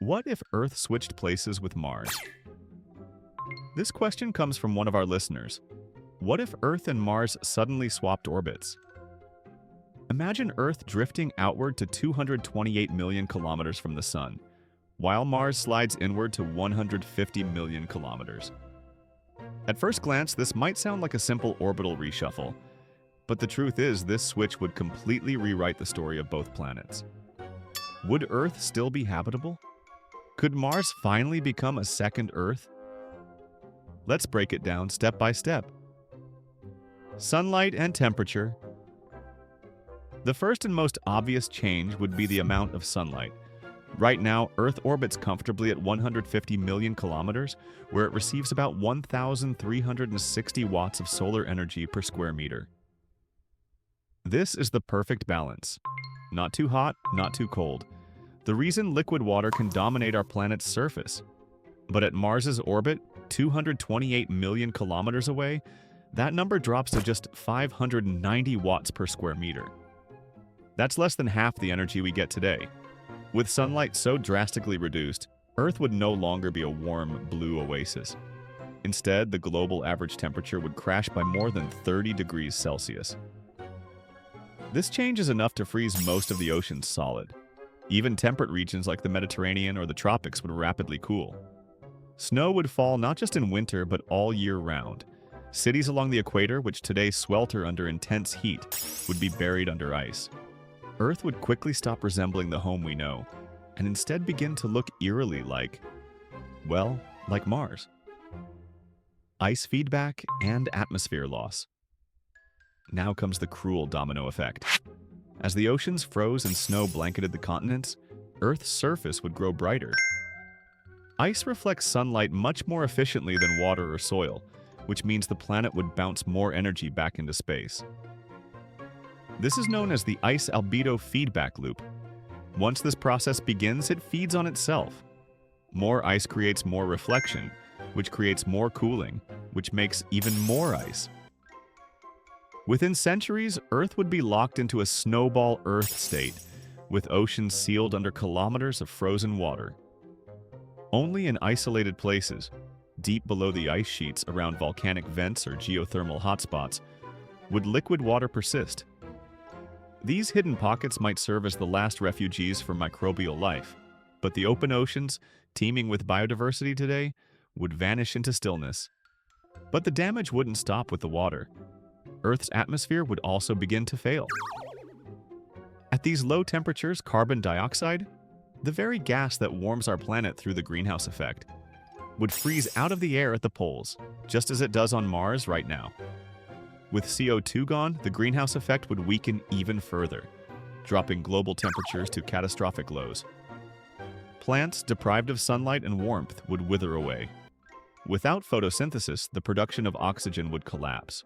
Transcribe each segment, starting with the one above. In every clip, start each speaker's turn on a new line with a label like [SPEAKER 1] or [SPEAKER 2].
[SPEAKER 1] What if Earth switched places with Mars? This question comes from one of our listeners. What if Earth and Mars suddenly swapped orbits? Imagine Earth drifting outward to 228 million kilometers from the Sun, while Mars slides inward to 150 million kilometers. At first glance, this might sound like a simple orbital reshuffle, but the truth is this switch would completely rewrite the story of both planets. Would Earth still be habitable? Could Mars finally become a second Earth? Let's break it down step by step. Sunlight and temperature. The first and most obvious change would be the amount of sunlight. Right now, Earth orbits comfortably at 150 million kilometers, where it receives about 1,360 watts of solar energy per square meter. This is the perfect balance. Not too hot, not too cold. The reason liquid water can dominate our planet's surface. But at Mars's orbit, 228 million kilometers away, that number drops to just 590 watts per square meter. That's less than half the energy we get today. With sunlight so drastically reduced, Earth would no longer be a warm, blue oasis. Instead, the global average temperature would crash by more than 30 degrees Celsius. This change is enough to freeze most of the oceans solid. Even temperate regions like the Mediterranean or the tropics would rapidly cool. Snow would fall not just in winter, but all year round. Cities along the equator, which today swelter under intense heat, would be buried under ice. Earth would quickly stop resembling the home we know, and instead begin to look eerily like Mars. Ice feedback and atmosphere loss. Now comes the cruel domino effect. As the oceans froze and snow blanketed the continents, Earth's surface would grow brighter. Ice reflects sunlight much more efficiently than water or soil, which means the planet would bounce more energy back into space. This is known as the ice albedo feedback loop. Once this process begins, it feeds on itself. More ice creates more reflection, which creates more cooling, which makes even more ice. Within centuries, Earth would be locked into a snowball Earth state, with oceans sealed under kilometers of frozen water. Only in isolated places, deep below the ice sheets around volcanic vents or geothermal hotspots, would liquid water persist. These hidden pockets might serve as the last refugees for microbial life, but the open oceans, teeming with biodiversity today, would vanish into stillness. But the damage wouldn't stop with the water. Earth's atmosphere would also begin to fail. At these low temperatures, carbon dioxide, the very gas that warms our planet through the greenhouse effect, would freeze out of the air at the poles, just as it does on Mars right now. With CO2 gone, the greenhouse effect would weaken even further, dropping global temperatures to catastrophic lows. Plants deprived of sunlight and warmth would wither away. Without photosynthesis, the production of oxygen would collapse.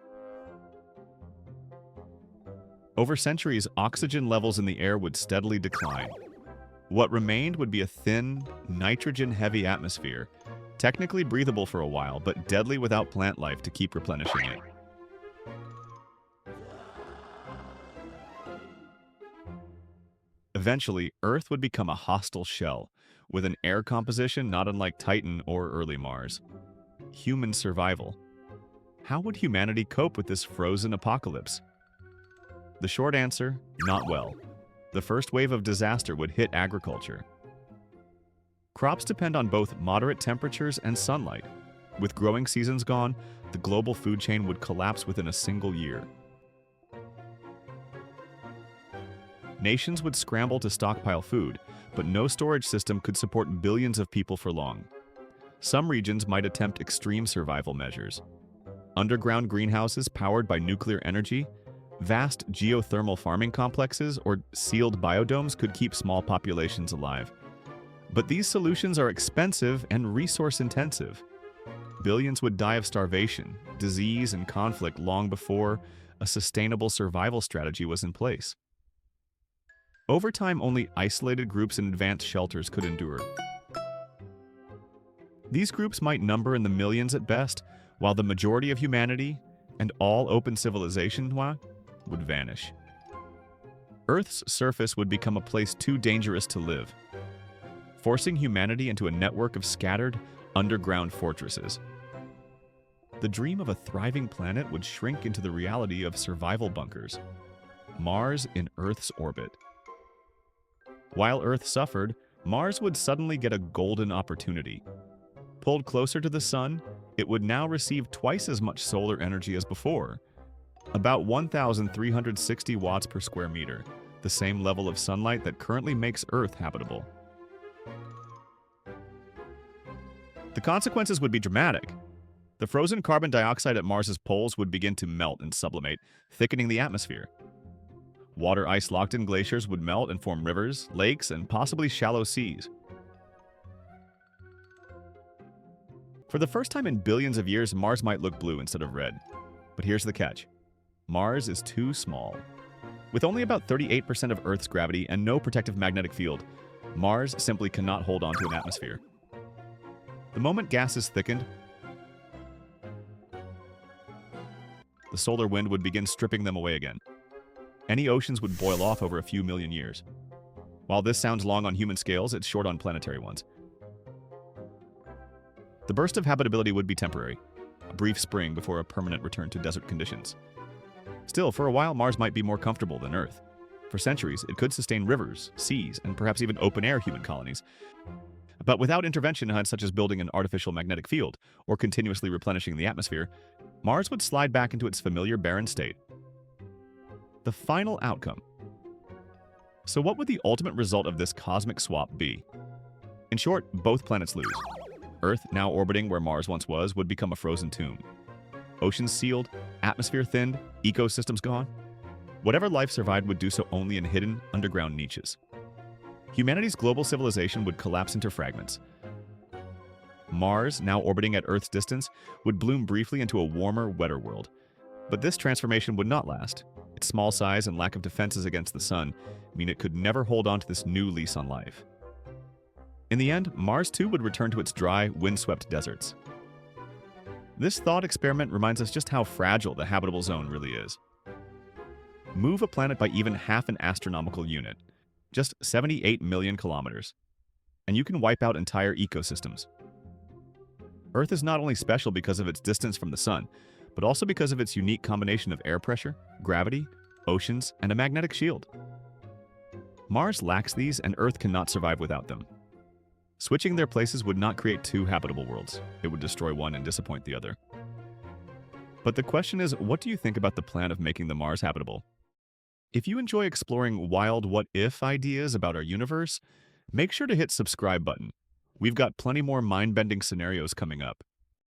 [SPEAKER 1] Over centuries, oxygen levels in the air would steadily decline. What remained would be a thin, nitrogen-heavy atmosphere, technically breathable for a while, but deadly without plant life to keep replenishing it. Eventually, Earth would become a hostile shell, with an air composition not unlike Titan or early Mars. Human survival. How would humanity cope with this frozen apocalypse? The short answer, not well. The first wave of disaster would hit agriculture. Crops depend on both moderate temperatures and sunlight. With growing seasons gone, the global food chain would collapse within a single year. Nations would scramble to stockpile food, but no storage system could support billions of people for long. Some regions might attempt extreme survival measures. Underground greenhouses powered by nuclear energy, vast geothermal farming complexes, or sealed biodomes could keep small populations alive. But these solutions are expensive and resource-intensive. Billions would die of starvation, disease, and conflict long before a sustainable survival strategy was in place. Over time, only isolated groups in advanced shelters could endure. These groups might number in the millions at best, while the majority of humanity, and all open civilization, would vanish. Earth's surface would become a place too dangerous to live. forcing humanity into a network of scattered, underground fortresses. The dream of a thriving planet would shrink into the reality of survival bunkers. Mars in Earth's orbit. While Earth suffered, Mars would suddenly get a golden opportunity. Pulled closer to the Sun, it would now receive twice as much solar energy as before, about 1,360 watts per square meter, the same level of sunlight that currently makes Earth habitable. The consequences would be dramatic. The frozen carbon dioxide at Mars's poles would begin to melt and sublimate, thickening the atmosphere. Water ice locked in glaciers would melt and form rivers, lakes, and possibly shallow seas. For the first time in billions of years, Mars might look blue instead of red. But here's the catch. Mars is too small. With only about 38% of Earth's gravity and no protective magnetic field, Mars simply cannot hold onto an atmosphere. The moment gases thickened, the solar wind would begin stripping them away again. Any oceans would boil off over a few million years. While this sounds long on human scales, it's short on planetary ones. The burst of habitability would be temporary, a brief spring before a permanent return to desert conditions. Still, for a while, Mars might be more comfortable than Earth. For centuries, it could sustain rivers, seas, and perhaps even open-air human colonies. But without intervention such as building an artificial magnetic field or continuously replenishing the atmosphere, Mars would slide back into its familiar barren state. The final outcome. So what would the ultimate result of this cosmic swap be? In short, both planets lose. Earth, now orbiting where Mars once was, would become a frozen tomb. Oceans sealed, atmosphere thinned, ecosystems gone. Whatever life survived would do so only in hidden, underground niches. Humanity's global civilization would collapse into fragments. Mars, now orbiting at Earth's distance, would bloom briefly into a warmer, wetter world. But this transformation would not last. Its small size and lack of defenses against the sun mean it could never hold on to this new lease on life. In the end, Mars too would return to its dry, windswept deserts. This thought experiment reminds us just how fragile the habitable zone really is. Move a planet by even half an astronomical unit, just 78 million kilometers, and you can wipe out entire ecosystems. Earth is not only special because of its distance from the sun, but also because of its unique combination of air pressure, gravity, oceans, and a magnetic shield. Mars lacks these, and Earth cannot survive without them. Switching their places would not create two habitable worlds. It would destroy one and disappoint the other. But the question is, what do you think about the plan of making the Mars habitable? If you enjoy exploring wild what-if ideas about our universe, make sure to hit subscribe button. We've got plenty more mind-bending scenarios coming up.